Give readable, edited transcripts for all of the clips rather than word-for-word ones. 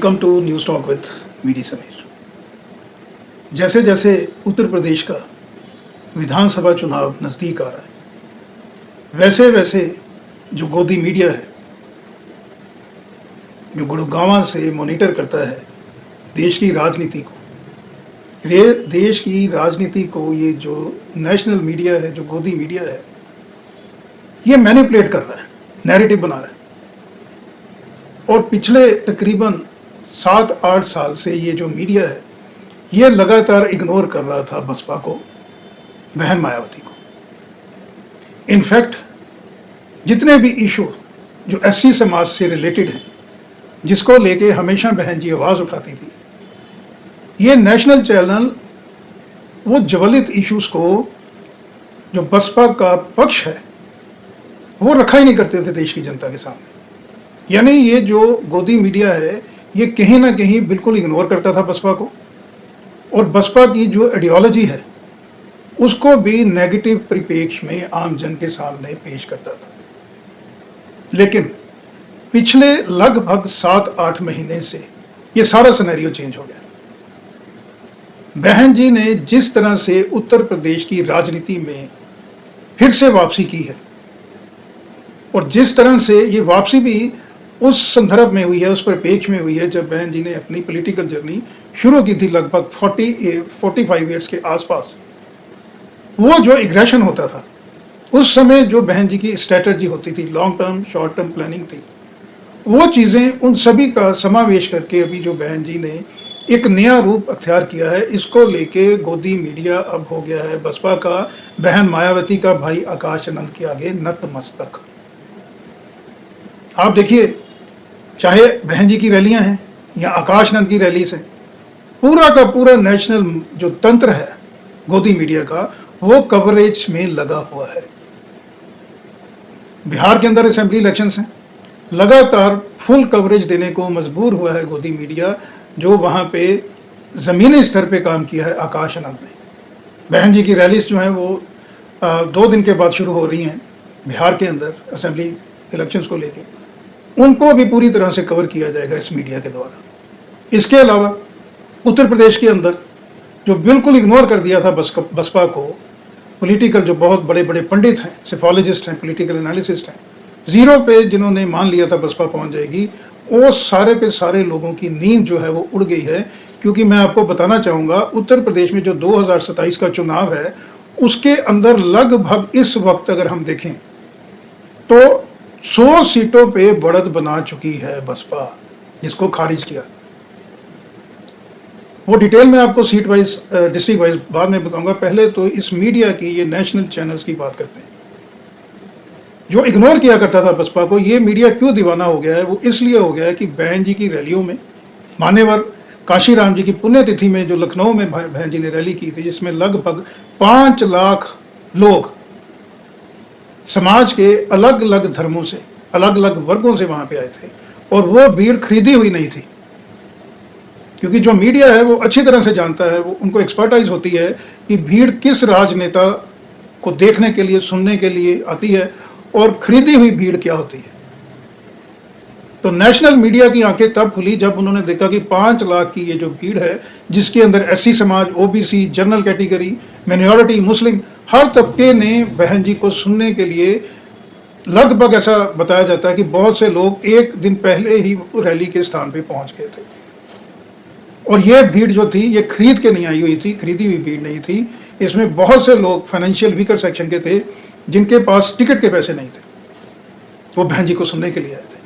Welcome to news talk with VD Sameer. जैसे जैसे उत्तर प्रदेश का विधानसभा चुनाव नज़दीक आ रहा है, वैसे वैसे जो गोदी मीडिया है, जो गुड़गांव से मॉनिटर करता है देश की राजनीति को, देश की राजनीति को ये जो नेशनल मीडिया है, जो गोदी मीडिया है, ये मैनिपुलेट कर रहा है, नैरेटिव बना रहा है। और पिछले तकरीबन 7-8 साल से ये जो मीडिया है, ये लगातार इग्नोर कर रहा था बसपा को, बहन मायावती को। इनफैक्ट जितने भी इशू जो एससी समाज से रिलेटेड हैं, जिसको लेके हमेशा बहन जी आवाज़ उठाती थी, ये नेशनल चैनल वो ज्वलित इश्यूज को, जो बसपा का पक्ष है, वो रखा ही नहीं करते थे देश की जनता के सामने। यानी ये जो गोदी मीडिया है, ये कहीं ना कहीं बिल्कुल इग्नोर करता था बसपा को, और बसपा की जो आइडियोलॉजी है उसको भी नेगेटिव परिप्रेक्ष्य में आम जन के सामने पेश करता था। लेकिन पिछले लगभग 7-8 महीने से ये सारा सिनेरियो चेंज हो गया। बहन जी ने जिस तरह से उत्तर प्रदेश की राजनीति में फिर से वापसी की है, और जिस तरह से ये वापसी भी उस संदर्भ में हुई है, उस परिप्रेक्ष्य में हुई है जब बहन जी ने अपनी पॉलिटिकल जर्नी शुरू की थी लगभग 45 ईयर्स के आसपास। वो जो एग्रेशन होता था उस समय, जो बहन जी की स्ट्रेटजी होती थी, long term short term planning थी, वो चीज़ें उन सभी का समावेश करके अभी जो बहन जी ने एक नया रूप अख्तियार किया है, इसको लेके गोदी मीडिया अब हो गया है बसपा का बहन मायावती का भाई आकाश आनंद के आगे नतमस्तक। आप देखिए, चाहे बहन जी की रैलियां हैं या आकाश आनंद की रैलीज हैं, पूरा का पूरा नेशनल जो तंत्र है गोदी मीडिया का, वो कवरेज में लगा हुआ है। बिहार के अंदर असेंबली इलेक्शंस हैं, लगातार फुल कवरेज देने को मजबूर हुआ है गोदी मीडिया, जो वहाँ पे ज़मीनी स्तर पे काम किया है आकाश आनंद ने। बहन जी की रैलीज जो हैं वो 2 दिन के बाद शुरू हो रही हैं बिहार के अंदर असेंबली इलेक्शंस को लेके, उनको भी पूरी तरह से कवर किया जाएगा इस मीडिया के द्वारा। इसके अलावा उत्तर प्रदेश के अंदर जो बिल्कुल इग्नोर कर दिया था बसपा को, पॉलिटिकल जो बहुत बड़े बड़े पंडित हैं, सेफोलॉजिस्ट हैं, पॉलिटिकल एनालिसिस्ट हैं, जीरो पे जिन्होंने मान लिया था बसपा पहुंच जाएगी, वो सारे के सारे लोगों की नींद जो है वो उड़ गई है। क्योंकि मैं आपको बताना चाहूँगा, उत्तर प्रदेश में जो 2027 का चुनाव है, उसके अंदर लगभग इस वक्त अगर हम देखें तो 100 सीटों पे बढ़त बना चुकी है बसपा, जिसको खारिज किया। वो डिटेल में आपको सीट वाइज, डिस्ट्रिक्ट वाइज बाद में बताऊंगा। पहले तो इस मीडिया की, ये नेशनल चैनल्स की बात करते हैं जो इग्नोर किया करता था बसपा को। ये मीडिया क्यों दीवाना हो गया है? वो इसलिए हो गया है कि बहन जी की रैलियों में, मान्यवर काशीराम जी की पुण्यतिथि में जो लखनऊ में बहन जी ने रैली की थी, जिसमें लगभग 5 लाख लोग समाज के अलग अलग धर्मों से, अलग अलग वर्गों से वहां पे आए थे, और वो भीड़ खरीदी हुई नहीं थी। क्योंकि जो मीडिया है वो अच्छी तरह से जानता है, वो उनको एक्सपर्टाइज होती है कि भीड़ किस राजनेता को देखने के लिए, सुनने के लिए आती है, और खरीदी हुई भीड़ क्या होती है। तो नेशनल मीडिया की आंखें तब खुली जब उन्होंने देखा कि 5 लाख की ये जो भीड़ है, जिसके अंदर एससी समाज, ओबीसी, जनरल कैटेगरी, माइनॉरिटी, मुस्लिम, हर तबके ने बहन जी को सुनने के लिए, लगभग ऐसा बताया जाता है कि बहुत से लोग एक दिन पहले ही रैली के स्थान पे पहुंच गए थे। और ये भीड़ जो थी, ये खरीद के नहीं आई हुई थी, खरीदी हुई भीड़ नहीं थी। इसमें बहुत से लोग फाइनेंशियल वीकर सेक्शन के थे, जिनके पास टिकट के पैसे नहीं थे, वो बहन जी को सुनने के लिए आए थे।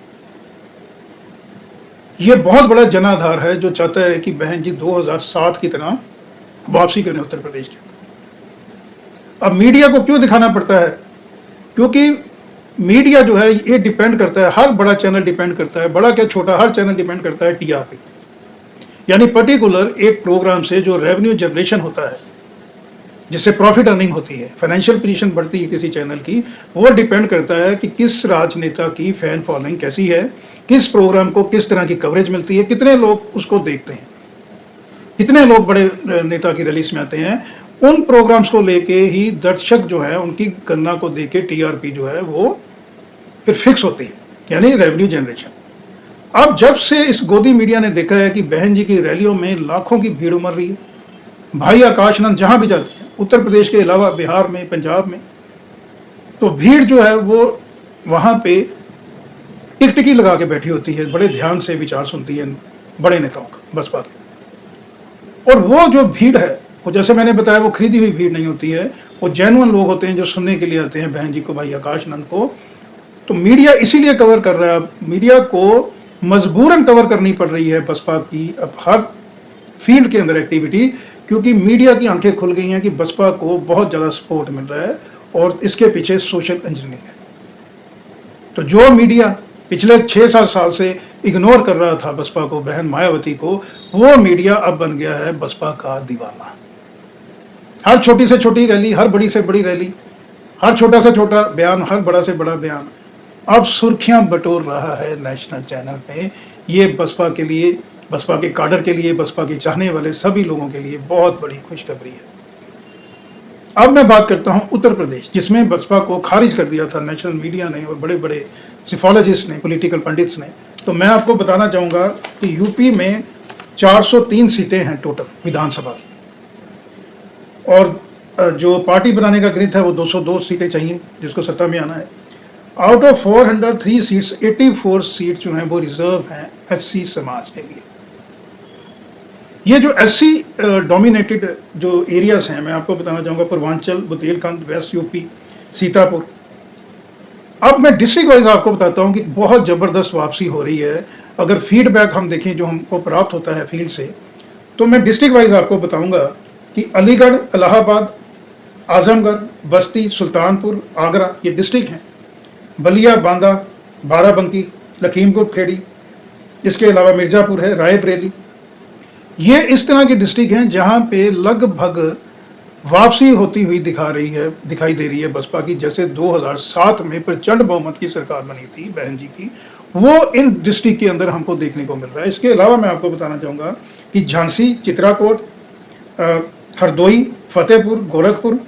ये बहुत बड़ा जनाधार है जो चाहता है कि बहन जी 2007 की तरह वापसी करें उत्तर प्रदेश के अंदर। अब मीडिया को क्यों दिखाना पड़ता है? क्योंकि मीडिया जो है ये डिपेंड करता है, हर बड़ा चैनल डिपेंड करता है, बड़ा क्या छोटा, हर चैनल डिपेंड करता है टीआरपी, यानी पर्टिकुलर एक प्रोग्राम से जो रेवेन्यू जनरेशन होता है, जिससे प्रॉफिट अर्निंग होती है, फाइनेंशियल पोजीशन बढ़ती है किसी चैनल की, वो डिपेंड करता है कि किस राजनेता की फैन फॉलोइंग कैसी है, किस प्रोग्राम को किस तरह की कवरेज मिलती है, कितने लोग उसको देखते हैं, कितने लोग बड़े नेता की रिलीज में आते हैं। उन प्रोग्राम्स को लेके ही दर्शक जो है उनकी गणना को देके टीआरपी जो है वो फिर फिक्स होती है, यानी रेवेन्यू जनरेशन। अब जब से इस गोदी मीडिया ने देखा है कि बहन जी की रैलियों में लाखों की भीड़ उमड़ रही है, भाई आकाशनंद जहां भी जाते हैं, उत्तर प्रदेश के अलावा बिहार में, पंजाब में, तो भीड़ जो है वो वहां पे टिकटिकी लगा के बैठी होती है, बड़े ध्यान से विचार सुनती है बड़े नेताओं का, बसपा के। और वो जो भीड़ है, वो जैसे मैंने बताया, वो खरीदी हुई भीड़ नहीं होती है, वो जेन्युइन लोग होते हैं जो सुनने के लिए आते हैं बहन जी को, भाई आकाशनंद को। तो मीडिया इसीलिए कवर कर रहा है, मीडिया को मजबूरन कवर करनी पड़ रही है बसपा की अब हर फील्ड के अंदर एक्टिविटी, क्योंकि मीडिया की आंखें खुल गई हैं कि बसपा को बहुत ज़्यादा सपोर्ट मिल रहा है और इसके पीछे सोशल इंजीनियरिंग है। तो जो मीडिया पिछले 6-7 साल से इग्नोर कर रहा था बसपा को, बहन मायावती को, वो मीडिया अब बन गया है बसपा का दीवाना। हर छोटी से छोटी रैली, हर बड़ी से बड़ी रैली, हर छोटा से छोटा बयान, हर बड़ा से बड़ा बयान अब सुर्खियां बटोर रहा है नेशनल चैनल पे। ये बसपा के लिए, बसपा के काडर के लिए, बसपा के चाहने वाले सभी लोगों के लिए बहुत बड़ी खुशखबरी है। अब मैं बात करता हूं उत्तर प्रदेश, जिसमें बसपा को खारिज कर दिया था नेशनल मीडिया ने और बड़े बड़े सिफोलॉजिस्ट ने, पॉलिटिकल पंडित्स ने। तो मैं आपको बताना चाहूँगा कि यूपी में 403 सीटें हैं टोटल विधानसभा की, और जो पार्टी बनाने का गणित है वो 202 सीटें चाहिए जिसको सत्ता में आना है। आउट ऑफ 403 सीट्स 84 सीट जो हैं वो रिजर्व हैं एससी समाज के लिए। ये जो एससी डोमिनेटेड जो एरियाज हैं, मैं आपको बताना चाहूँगा पूर्वांचल, बुंदेलखंड, वेस्ट यूपी, सीतापुर। अब मैं डिस्ट्रिक्ट वाइज आपको बताता हूँ कि बहुत ज़बरदस्त वापसी हो रही है। अगर फीडबैक हम देखें जो हमको प्राप्त होता है फील्ड से, तो मैं डिस्ट्रिक्ट वाइज आपको बताऊँगा कि अलीगढ़, इलाहाबाद, आजमगढ़, बस्ती, सुल्तानपुर, आगरा ये डिस्ट्रिक्ट हैं। बलिया, बांदा, बाराबंकी, लखीमपुर खेड़ी, इसके अलावा मिर्ज़ापुर है, रायबरेली, ये इस तरह के डिस्ट्रिक्ट हैं जहां पे लगभग वापसी होती हुई दिखाई दे रही है बसपा की। जैसे 2007 में प्रचंड बहुमत की सरकार बनी थी बहन जी की, वो इन डिस्ट्रिक्ट के अंदर हमको देखने को मिल रहा है। इसके अलावा मैं आपको बताना चाहूँगा कि झांसी, चित्राकोट, हरदोई, फतेहपुर, गोरखपुर,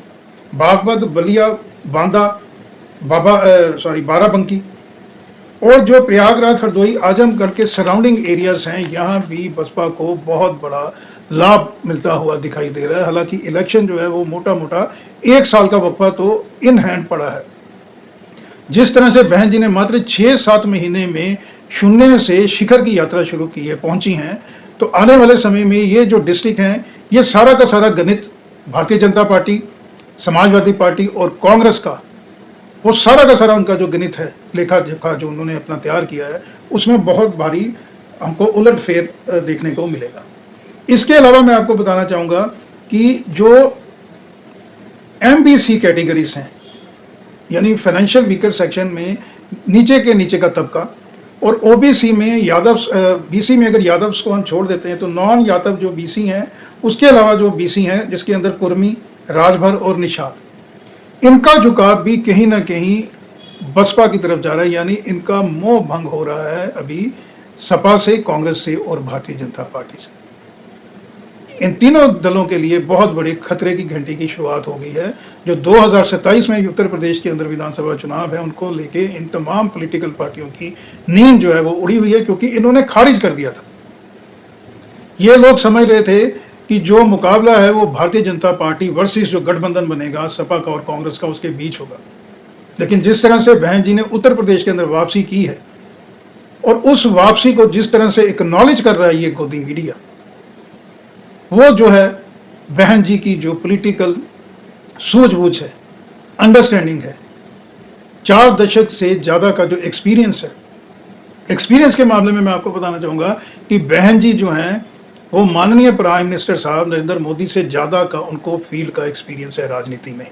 बागपत, बलिया, बांदा, बाराबंकी और जो प्रयागराज, हरदोई, आजमगढ़ के सराउंडिंग एरियाज हैं, यहाँ भी बसपा को बहुत बड़ा लाभ मिलता हुआ दिखाई दे रहा है। हालांकि इलेक्शन जो है वो मोटा मोटा 1 साल का वक्फा तो इन हैंड पड़ा है। जिस तरह से बहन जी ने मात्र 6-7 महीने में शून्य से शिखर की यात्रा शुरू की है, पहुंची हैं, तो आने वाले समय में ये जो डिस्ट्रिक्ट हैं, ये सारा का सारा गणित भारतीय जनता पार्टी, समाजवादी पार्टी और कांग्रेस का, वो सारा का सारा उनका जो गणित है, लेखा जोखा जो उन्होंने अपना तैयार किया है, उसमें बहुत भारी हमको उलटफेर देखने को मिलेगा। इसके अलावा मैं आपको बताना चाहूँगा कि जो MBC कैटेगरीज हैं, यानी फाइनेंशियल वीकर सेक्शन में नीचे के नीचे का तबका, और OBC में यादव, BC में अगर यादव्स को हम छोड़ देते हैं तो नॉन यादव जो BC हैं, उसके अलावा जो BC हैं जिसके अंदर कुर्मी, राजभर और निषाद, इनका झुकाव भी कहीं ना कहीं बसपा की तरफ जा रहा है। यानी इनका मोह भंग हो रहा है अभी सपा से, कांग्रेस से और भारतीय जनता पार्टी से। इन तीनों दलों के लिए बहुत बड़े खतरे की घंटी की शुरुआत हो गई है। जो 2027 में उत्तर प्रदेश के अंदर विधानसभा चुनाव है, उनको लेके इन तमाम पॉलिटिकल पार्टियों की नींद जो है वो उड़ी हुई है, क्योंकि इन्होंने खारिज कर दिया था। ये लोग समझ रहे थे कि जो मुकाबला है वो भारतीय जनता पार्टी वर्सेस जो गठबंधन बनेगा सपा का और कांग्रेस का, उसके बीच होगा। लेकिन जिस तरह से बहन जी ने उत्तर प्रदेश के अंदर वापसी की है, और उस वापसी को जिस तरह से एक्नॉलेज कर रहा है ये गोदी मीडिया, वो जो है बहन जी की जो पॉलिटिकल सूझबूझ है, अंडरस्टैंडिंग है, 4 दशक से ज़्यादा का जो एक्सपीरियंस है, एक्सपीरियंस के मामले में मैं आपको बताना चाहूँगा कि बहन जी जो हैं वो माननीय प्राइम मिनिस्टर साहब नरेंद्र मोदी से ज़्यादा का उनको फील्ड का एक्सपीरियंस है राजनीति में।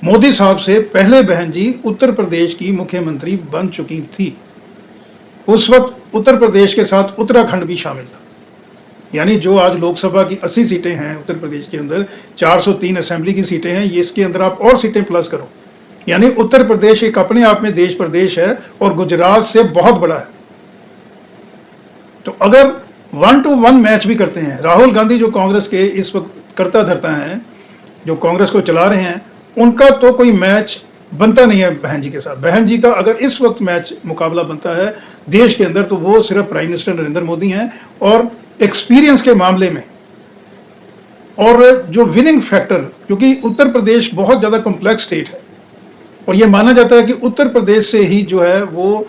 मोदी साहब से पहले बहन जी उत्तर प्रदेश की मुख्यमंत्री बन चुकी थी। उस वक्त उत्तर प्रदेश के साथ उत्तराखंड भी शामिल था। यानी जो आज लोकसभा की 80 सीटें हैं उत्तर प्रदेश के अंदर, 403 असेंबली की सीटें हैं, ये इसके अंदर आप और सीटें प्लस करो, यानी उत्तर प्रदेश एक अपने आप में देश प्रदेश है और गुजरात से बहुत बड़ा है। तो अगर 1-to-1 मैच भी करते हैं, राहुल गांधी जो कांग्रेस के इस वक्त करता धरता हैं, जो कांग्रेस को चला रहे हैं, उनका तो कोई मैच बनता नहीं है बहन जी के साथ। बहन जी का अगर इस वक्त मैच मुकाबला बनता है देश के अंदर, तो वो सिर्फ प्राइम मिनिस्टर नरेंद्र मोदी हैं, और एक्सपीरियंस के मामले में और जो विनिंग फैक्टर, क्योंकि उत्तर प्रदेश बहुत ज़्यादा कॉम्प्लेक्स स्टेट है, और ये माना जाता है कि उत्तर प्रदेश से ही जो है वो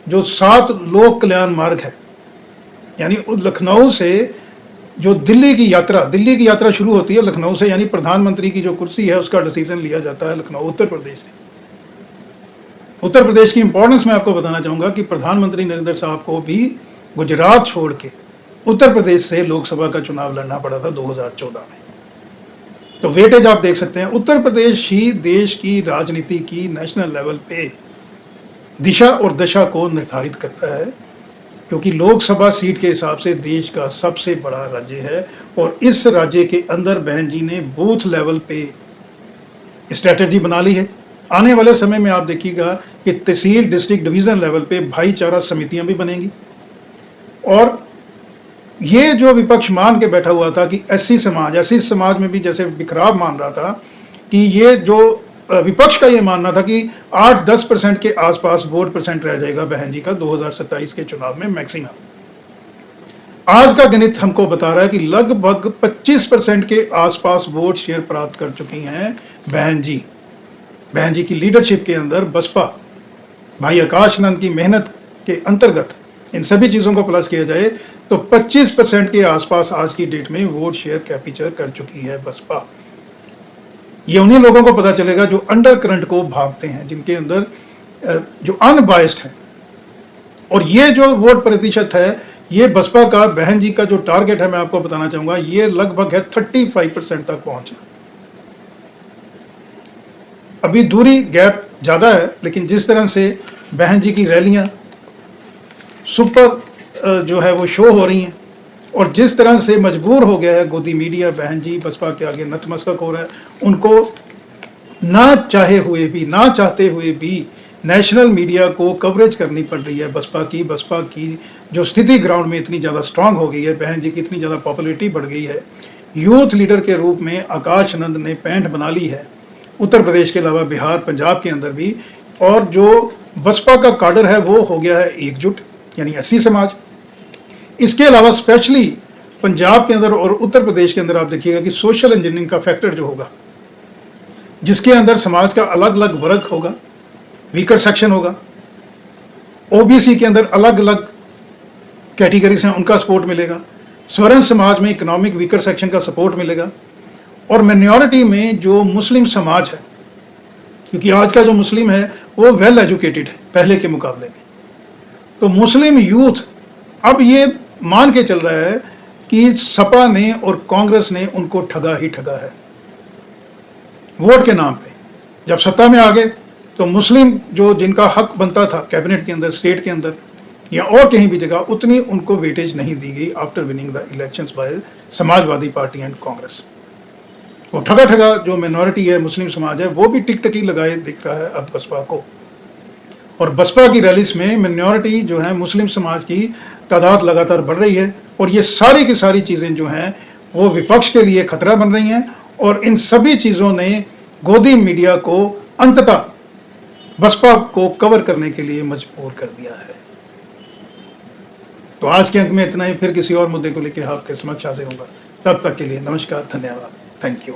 जो 7 लोक कल्याण मार्ग है, यानी लखनऊ से जो दिल्ली की यात्रा शुरू होती है लखनऊ से, यानी प्रधानमंत्री की जो कुर्सी है उसका डिसीजन लिया जाता है लखनऊ, उत्तर प्रदेश से। उत्तर प्रदेश की इंपॉर्टेंस मैं आपको बताना चाहूंगा कि प्रधानमंत्री नरेंद्र साहब को भी गुजरात छोड़ के उत्तर प्रदेश से लोकसभा का चुनाव लड़ना पड़ा था 2014 में। तो वेटेज आप देख सकते हैं, उत्तर प्रदेश ही देश की राजनीति की नेशनल लेवल पे दिशा और दशा को निर्धारित करता है, क्योंकि लोकसभा सीट के हिसाब से देश का सबसे बड़ा राज्य है, और इस राज्य के अंदर बहन जी ने बूथ लेवल पे स्ट्रैटेजी बना ली है। आने वाले समय में आप देखिएगा कि तहसील, डिस्ट्रिक्ट, डिवीजन लेवल पे भाईचारा समितियां भी बनेंगी, और ये जो विपक्ष मान के बैठा हुआ था कि एससी समाज में भी जैसे बिखराव मान रहा था, कि ये जो विपक्ष का ये मानना था कि 8-10% के आसपास वोट परसेंट रह जाएगा बहन जी का 2027 के चुनाव में मैक्सिमम, आज का गणित हमको बता रहा है कि लगभग 25% के आसपास वोट शेयर प्राप्त कर चुकी हैं बहन जी। बहन जी की लीडरशिप के अंदर बसपा, भाई आकाश नंद की मेहनत के अंतर्गत इन सभी चीज़ों को प्लस किया जाए तो 25% के आसपास आज की डेट में वोट शेयर कैप्चर कर चुकी है बसपा। ये उन्हीं लोगों को पता चलेगा जो अंडर करंट को भागते हैं, जिनके अंदर जो अनबायस्ड है, और ये जो वोट प्रतिशत है ये बसपा का, बहन जी का जो टारगेट है मैं आपको बताना चाहूंगा, ये लगभग है 35% तक पहुंचना। अभी दूरी गैप ज़्यादा है, लेकिन जिस तरह से बहन जी की रैलियां सुपर जो है वो शो हो रही हैं, और जिस तरह से मजबूर हो गया है गोदी मीडिया, बहन जी बसपा के आगे नतमस्तक हो रहा है, उनको ना चाहते हुए भी नेशनल मीडिया को कवरेज करनी पड़ रही है बसपा की जो स्थिति ग्राउंड में इतनी ज़्यादा स्ट्रांग हो गई है, बहन जी की इतनी ज़्यादा पॉपुलैरिटी बढ़ गई है, यूथ लीडर के रूप में आकाश नंद ने पैंठ बना ली है उत्तर प्रदेश के अलावा बिहार, पंजाब के अंदर भी, और जो बसपा का काडर है वो हो गया है एकजुट, यानी एससी समाज। इसके अलावा स्पेशली पंजाब के अंदर और उत्तर प्रदेश के अंदर आप देखिएगा कि सोशल इंजीनियरिंग का फैक्टर जो होगा, जिसके अंदर समाज का अलग अलग वर्ग होगा, वीकर सेक्शन होगा, ओबीसी के अंदर अलग अलग कैटेगरीज हैं उनका सपोर्ट मिलेगा, स्वर्ण समाज में इकोनॉमिक वीकर सेक्शन का सपोर्ट मिलेगा, और माइनॉरिटी में जो मुस्लिम समाज है, क्योंकि आज का जो मुस्लिम है वो वेल एजुकेटेड है पहले के मुकाबले में, तो मुस्लिम यूथ अब ये मान के चल रहा है कि सपा ने और कांग्रेस ने उनको ठगा ही ठगा है वोट के नाम पे। जब सत्ता में आ गए तो मुस्लिम जो जिनका हक बनता था कैबिनेट के अंदर, स्टेट के अंदर या और कहीं भी जगह, उतनी उनको वेटेज नहीं दी गई after winning the elections by Samajwadi party and Congress. वो ठगा जो मिनॉरिटी है, मुस्लिम समाज है, वो भी टिकटकी लगाए दिख रहा है अब बसपा को, और बसपा की रैलीज में मिनॉरिटी जो है मुस्लिम समाज की तादाद लगातार बढ़ रही है, और ये सारी की सारी चीज़ें जो हैं वो विपक्ष के लिए खतरा बन रही हैं, और इन सभी चीज़ों ने गोदी मीडिया को अंततः बसपा को कवर करने के लिए मजबूर कर दिया है। तो आज के अंक में इतना ही, फिर किसी और मुद्दे को लेकर आपके समक्ष हाजिर होगा। तब तक के लिए नमस्कार, धन्यवाद, थैंक यू।